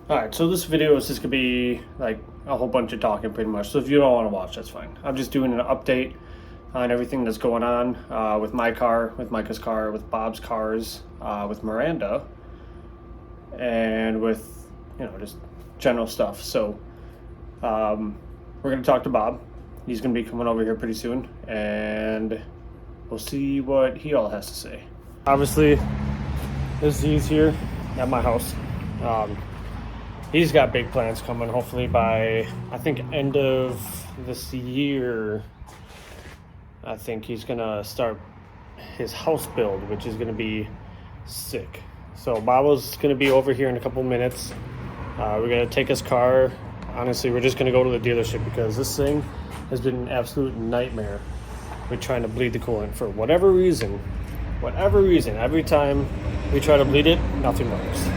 Alright, so this video is just gonna be like a whole bunch of talking pretty much. So if you don't want to watch, that's fine. I'm just doing an update on everything that's going on with my car, with Micah's car, with Bob's cars, with Miranda, and with, just general stuff. So we're gonna talk to Bob. He's gonna be coming over here pretty soon, and we'll see what he all has to say. Obviously, he's here at my house. He's got big plans coming, hopefully by, I think, end of this year. I think he's going to start his house build, which is going to be sick. So Bobo's going to be over here in a couple minutes. We're going to take his car. Honestly, we're just going to go to the dealership because this thing has been an absolute nightmare with trying to bleed the coolant for whatever reason. Every time we try to bleed it, nothing works.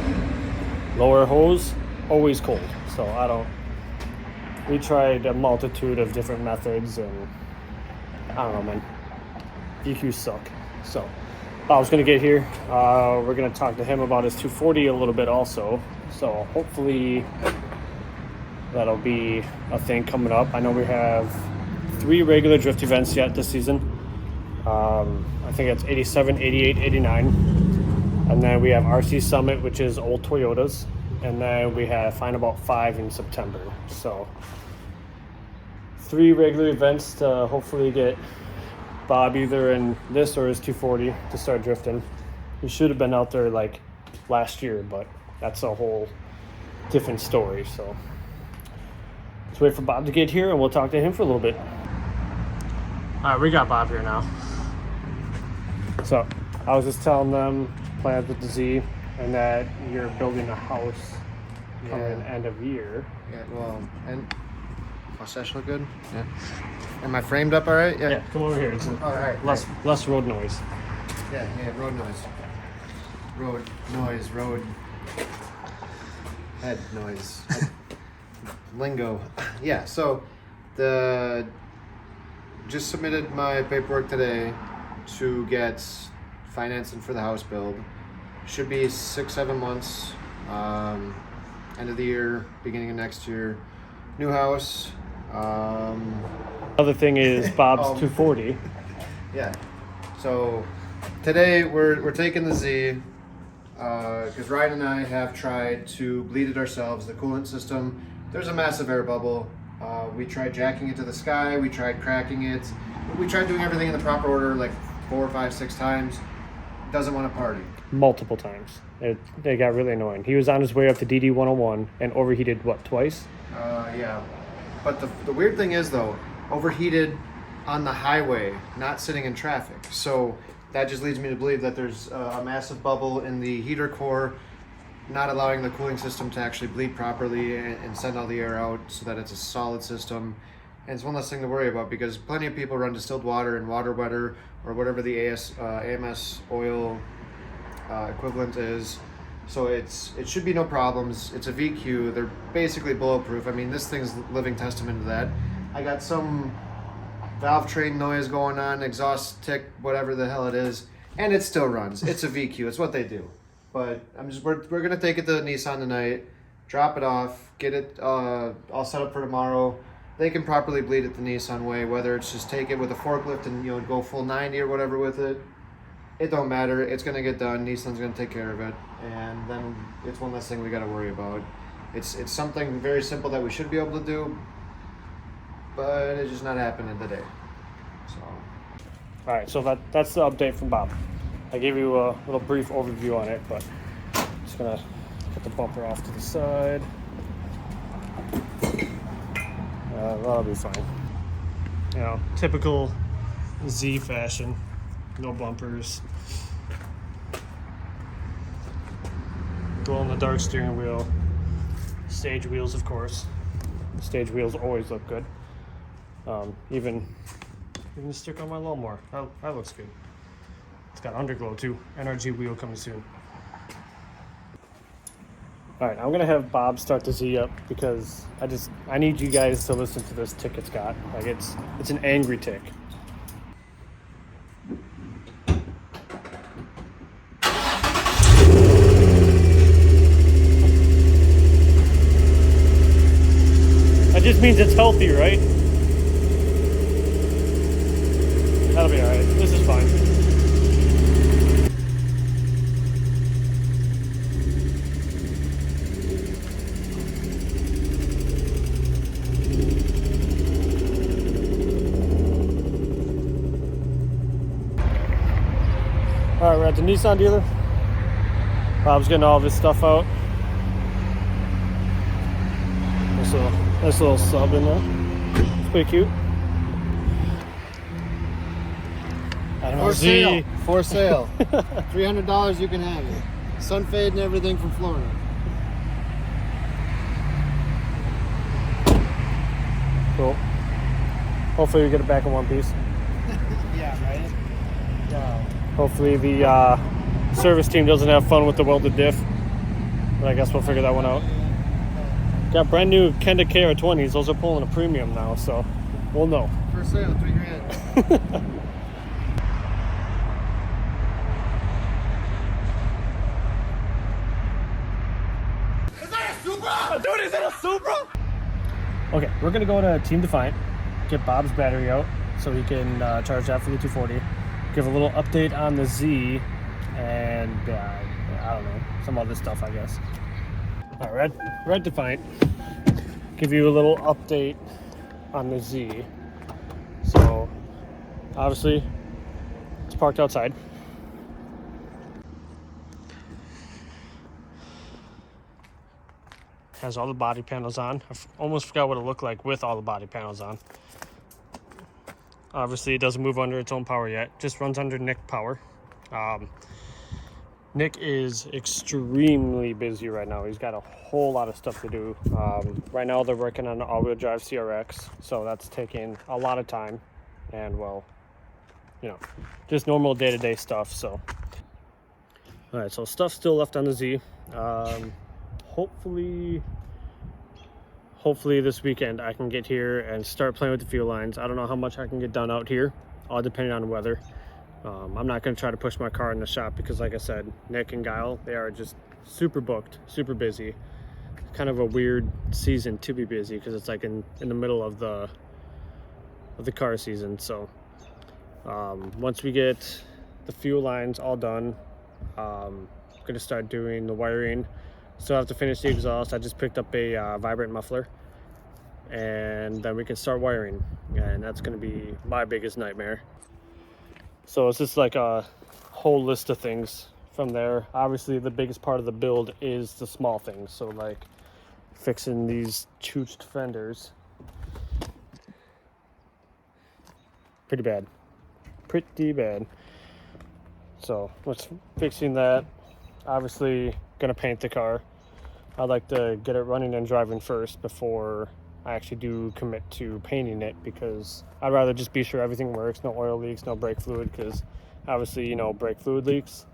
Lower hose, always cold. So we tried a multitude of different methods, and I don't know, man. EQs suck. So Bob's gonna get here. We're gonna talk to him about his 240 a little bit also. So hopefully that'll be a thing coming up. I know we have 3 regular drift events yet this season. I think it's 87, 88, 89. And then we have RC Summit, which is old Toyotas. And then we have Find About 5 in September. So 3 regular events to hopefully get Bob either in this or his 240 to start drifting. He should have been out there like last year, but that's a whole different story. So let's wait for Bob to get here and we'll talk to him for a little bit. All right, we got Bob here now. So I was just telling them plans with the Z and that you're building a house coming end of year. Yeah, well, and mustache look good? Yeah. Am I framed up all right? Yeah, come over here. It's all right. Less road noise. Yeah, road noise. Road head noise. Lingo. Yeah, so just submitted my paperwork today to get financing for the house build. Should be 6-7 months, end of the year, beginning of next year. New house. Other thing is Bob's 240. Yeah. So today we're taking the Z because Ryan and I have tried to bleed it ourselves. The coolant system, there's a massive air bubble. We tried jacking it to the sky. We tried cracking it. We tried doing everything in the proper order like 4, 5, 6 times. Doesn't want to party. Multiple times. They got really annoying. He was on his way up to DD 101 and overheated, twice? Yeah. But the weird thing is, though, overheated on the highway, not sitting in traffic. So that just leads me to believe that there's a massive bubble in the heater core, not allowing the cooling system to actually bleed properly and send all the air out so that it's a solid system. And it's one less thing to worry about because plenty of people run distilled water and water wetter or whatever the AMS oil equivalent is. So it should be no problems. It's a VQ. They're basically bulletproof. I mean, this thing's living testament to that. I got some valve train noise going on, exhaust tick, whatever the hell it is, and it still runs. It's a VQ. It's what they do. But we're gonna take it to Nissan tonight, drop it off, get it all set up for tomorrow. They can properly bleed it the Nissan way, whether it's just take it with a forklift and go full 90 or whatever with it. It don't matter. It's gonna get done. Nissan's gonna take care of it, and then it's one less thing we gotta worry about. It's something very simple that we should be able to do, but it's just not happening today. So. All right, so that's the update from Bob. I gave you a little brief overview on it, but I'm just gonna put the bumper off to the side. That'll be fine. Typical Z fashion. No bumpers. Glow in the dark steering wheel. Stage wheels, of course. Stage wheels always look good. Even the stick on my lawnmower. That looks good. It's got underglow too. NRG wheel coming soon. All right, I'm gonna have Bob start the Z up because I need you guys to listen to this tick it's got. Like it's an angry tick. just means it's healthy, right? That'll be alright. This is fine. Alright, we're at the Nissan dealer. Bob's getting all this stuff out. Nice little sub in there. It's pretty cute. I don't know. For sale. For sale. $300 you can have it. Sun fade and everything from Florida. Cool. Hopefully we get it back in one piece. Yeah, right? Wow. Hopefully the service team doesn't have fun with the welded diff. But I guess we'll figure that one out. Got brand new Kenda KR20s. Those are pulling a premium now, so we'll know. For sale, $3,000. Dude, is it a Supra? Okay, we're gonna go to Team Defiant, get Bob's battery out so he can charge that for the 240. Give a little update on the Z, and I don't know, some other stuff, I guess. All right, we're at Defiant. Give you a little update on the Z. So, obviously, it's parked outside. Has all the body panels on. I almost forgot what it looked like with all the body panels on. Obviously, it doesn't move under its own power yet. Just runs under Nick power. Nick is extremely busy right now. He's got a whole lot of stuff to do. Right now, they're working on the all-wheel drive CRX, so that's taking a lot of time. And, well, you know, just normal day-to-day stuff, so. All right, so stuff still left on the Z. Hopefully this weekend I can get here and start playing with the fuel lines. I don't know how much I can get done out here, all depending on the weather. I'm not going to try to push my car in the shop because, like I said, Nick and Guile, they are just super booked, super busy. Kind of a weird season to be busy because it's like in the middle of the car season. So once we get the fuel lines all done, I'm going to start doing the wiring. Still have to finish the exhaust. I just picked up a vibrant muffler, and then we can start wiring, and that's going to be my biggest nightmare. So it's just like a whole list of things from there. Obviously the biggest part of the build is the small things, so like fixing these chooched fenders. Pretty bad. So let's fixing that. Obviously gonna paint the car. I'd like to get it running and driving first before I actually do commit to painting it, because I'd rather just be sure everything works, no oil leaks, no brake fluid, because obviously, you know, brake fluid leaks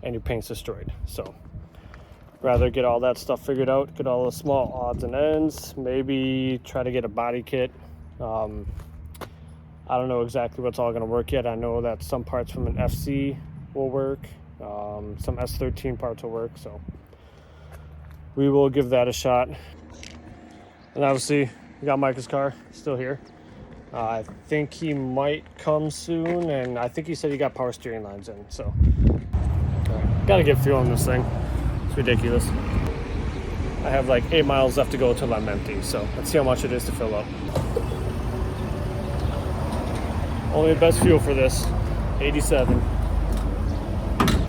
and your paint's destroyed. So rather get all that stuff figured out, get all the small odds and ends, maybe try to get a body kit. I don't know exactly what's all going to work yet. I know that some parts from an FC will work, some S13 parts will work, so we will give that a shot. And obviously, we got Micah's car still here. I think he might come soon, and I think he said he got power steering lines in, so. Gotta get fuel on this thing. It's ridiculous. I have like 8 miles left to go till I'm empty, so let's see how much it is to fill up. Only the best fuel for this, 87.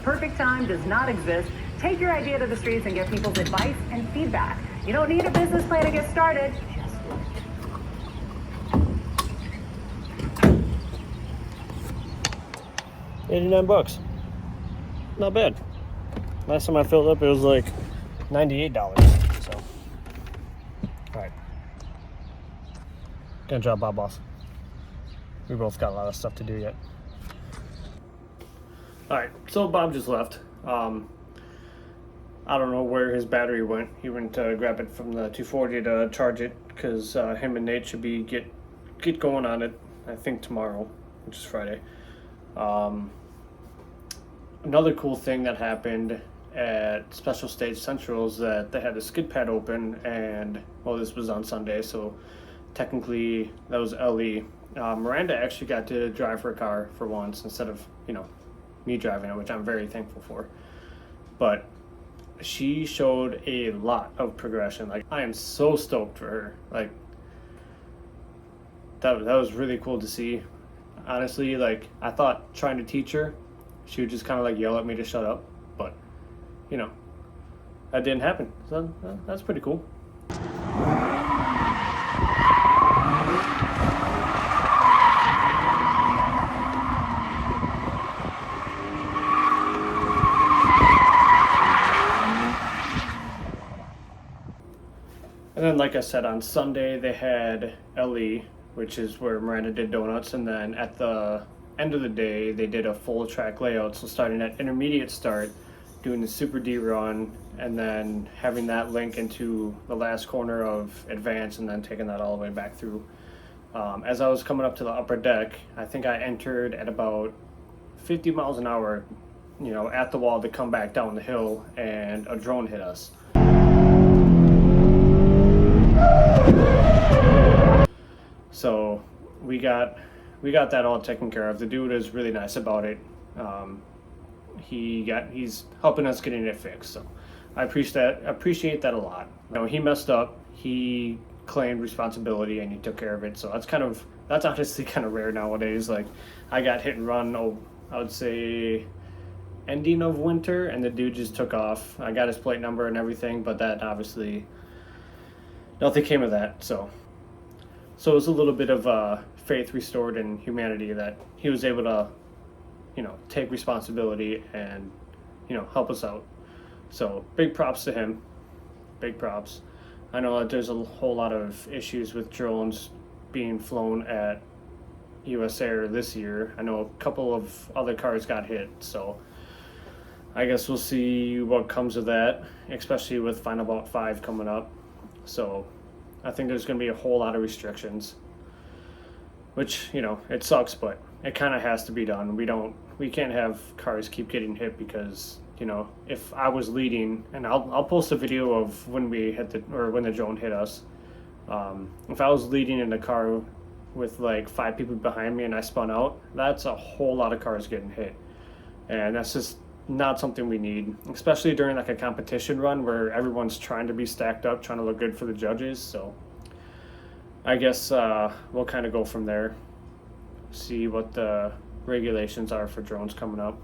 Perfect time does not exist. Take your idea to the streets and get people's advice and feedback. You don't need a business plan to get started. Just $89. Not bad. Last time I filled up, it was like $98. So, all right. Gonna drop Bob off. We both got a lot of stuff to do yet. All right, so Bob just left. I don't know where his battery went. He went to grab it from the 240 to charge it, because him and Nate should be get going on it, I think tomorrow, which is Friday. Another cool thing that happened at Special Stage Central is that they had the skid pad open, and well, this was on Sunday, so technically that was Ellie. Miranda actually got to drive her car for once instead of, me driving it, which I'm very thankful for. But she showed a lot of progression. Like, I am so stoked for her. Like, that was really cool to see. Honestly, like, I thought trying to teach her, she would just kind of like yell at me to shut up, but that didn't happen. So that's pretty cool. And then, like I said, on Sunday they had Ellie, which is where Miranda did donuts, and then at the end of the day they did a full track layout. So starting at intermediate start, doing the Super D run, and then having that link into the last corner of advance, and then taking that all the way back through. As I was coming up to the upper deck, I think I entered at about 50 miles an hour, at the wall to come back down the hill, and a drone hit us. So we got that all taken care of. The dude is really nice about it. He's helping us getting it fixed. So I appreciate that a lot. He messed up. He claimed responsibility and he took care of it. So that's honestly kind of rare nowadays. Like, I got hit and run. I would say ending of winter, and the dude just took off. I got his plate number and everything, but that obviously nothing came of that. So it was a little bit of faith restored in humanity that he was able to, take responsibility and, help us out. So big props to him. Big props. I know that there's a whole lot of issues with drones being flown at US Air this year. I know a couple of other cars got hit, so I guess we'll see what comes of that, especially with Final Bout 5 coming up. So I think there's going to be a whole lot of restrictions, which, it sucks, but it kind of has to be done. We can't have cars keep getting hit because, if I was leading, and I'll post a video of when when the drone hit us. If I was leading in the car with like 5 people behind me and I spun out, that's a whole lot of cars getting hit. And that's just not something we need, especially during like a competition run where everyone's trying to be stacked up, trying to look good for the judges. So I guess we'll kind of go from there, see what the regulations are for drones coming up.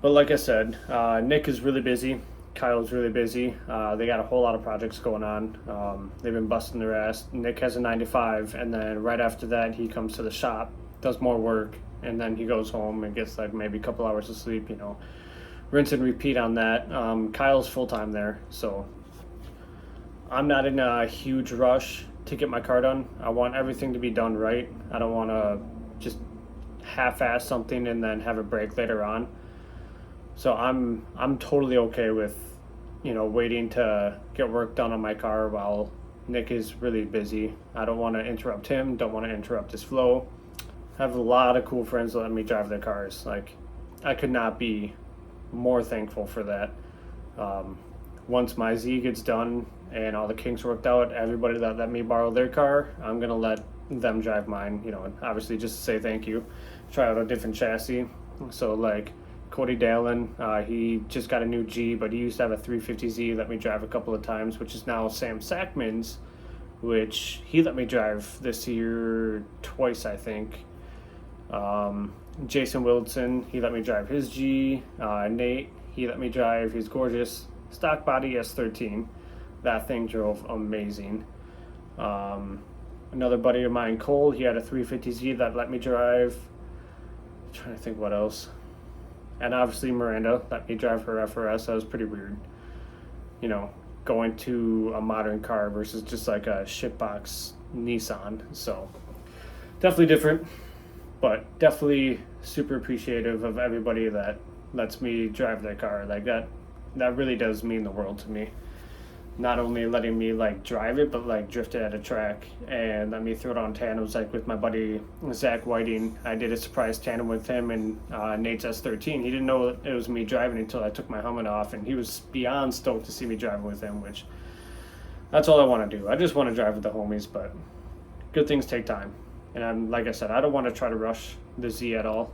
But like I said, Nick is really busy, Kyle's really busy. They got a whole lot of projects going on. They've been busting their ass. Nick has a 9 to 5, and then right after that he comes to the shop, does more work, and then he goes home and gets like maybe a couple hours of sleep, rinse and repeat on that. Kyle's full-time there, so I'm not in a huge rush to get my car done. I want everything to be done right. I don't want to just half-ass something and then have a break later on. So I'm totally okay with, waiting to get work done on my car while Nick is really busy. I don't want to interrupt him, don't want to interrupt his flow. I have a lot of cool friends that let me drive their cars. Like, I could not be more thankful for that. Once my Z gets done and all the kinks worked out, everybody that let me borrow their car, I'm going to let them drive mine, and obviously just to say thank you. Try out a different chassis. So like Cody Dallin, he just got a new G, but he used to have a 350Z, let me drive a couple of times, which is now Sam Sackman's, which he let me drive this year twice, I think. Jason Wilson, he let me drive his G. Nate, he let me drive his gorgeous stock body S13. That thing drove amazing. Another buddy of mine, Cole, he had a 350Z that let me drive. I'm trying to think what else. And obviously Miranda let me drive her FRS. That was pretty weird. Going to a modern car versus just like a shitbox Nissan. So definitely different, but definitely super appreciative of everybody that lets me drive their car. Like that really does mean the world to me. Not only letting me like drive it, but like drift it at a track and let me throw it on tandems, like with my buddy Zach Whiting. I did a surprise tandem with him and Nate's S13. He didn't know it was me driving until I took my helmet off, and he was beyond stoked to see me driving with him, which that's all I want to do. I just want to drive with the homies, but good things take time. And I'm, like I said, I don't want to try to rush the Z at all.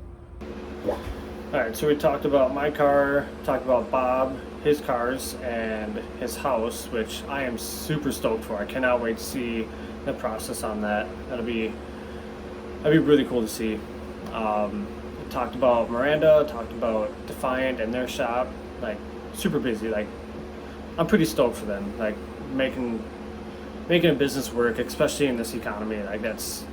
Alright, so we talked about my car, talked about Bob, his cars, and his house, which I am super stoked for. I cannot wait to see the process on that. That'd be really cool to see. Talked about Miranda, talked about Defiant and their shop, like super busy. Like I'm pretty stoked for them. Like making a business work, especially in this economy, like that's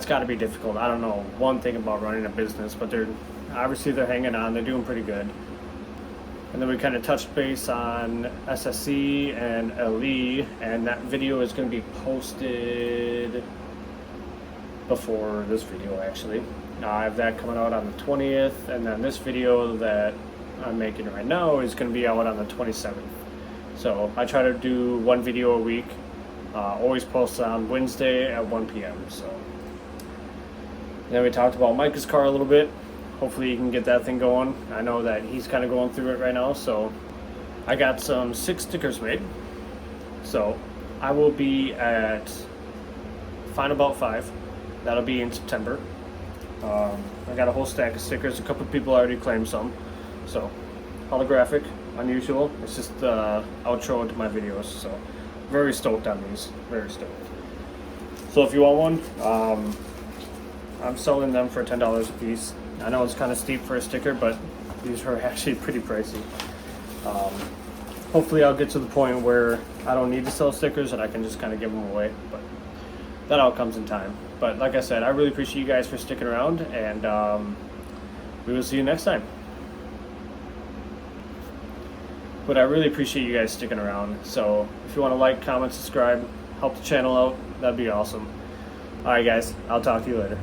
got to be difficult. I don't know one thing about running a business, but they're hanging on. They're doing pretty good. And then we kind of touched base on SSC and LE, and that video is going to be posted before this video actually. I have that coming out on the 20th, and then this video that I'm making right now is going to be out on the 27th. So I try to do one video a week, always post on Wednesday at 1 p.m. So then we talked about Micah's car a little bit. Hopefully he can get that thing going. I know that he's kind of going through it right now, so I got some 6 stickers made. So I will be at Final About 5. That'll be in September. I got a whole stack of stickers. A couple people already claimed some. So holographic, unusual. It's just the outro to my videos. So very stoked on these. Very stoked. So if you want one, I'm selling them for $10 a piece. I know it's kind of steep for a sticker, but these are actually pretty pricey. Hopefully I'll get to the point where I don't need to sell stickers and I can just kind of give them away, but that all comes in time. But like I said, I really appreciate you guys for sticking around, and we will see you next time. But I really appreciate you guys sticking around, so if you want to like, comment, subscribe, help the channel out, that'd be awesome. Alright guys, I'll talk to you later.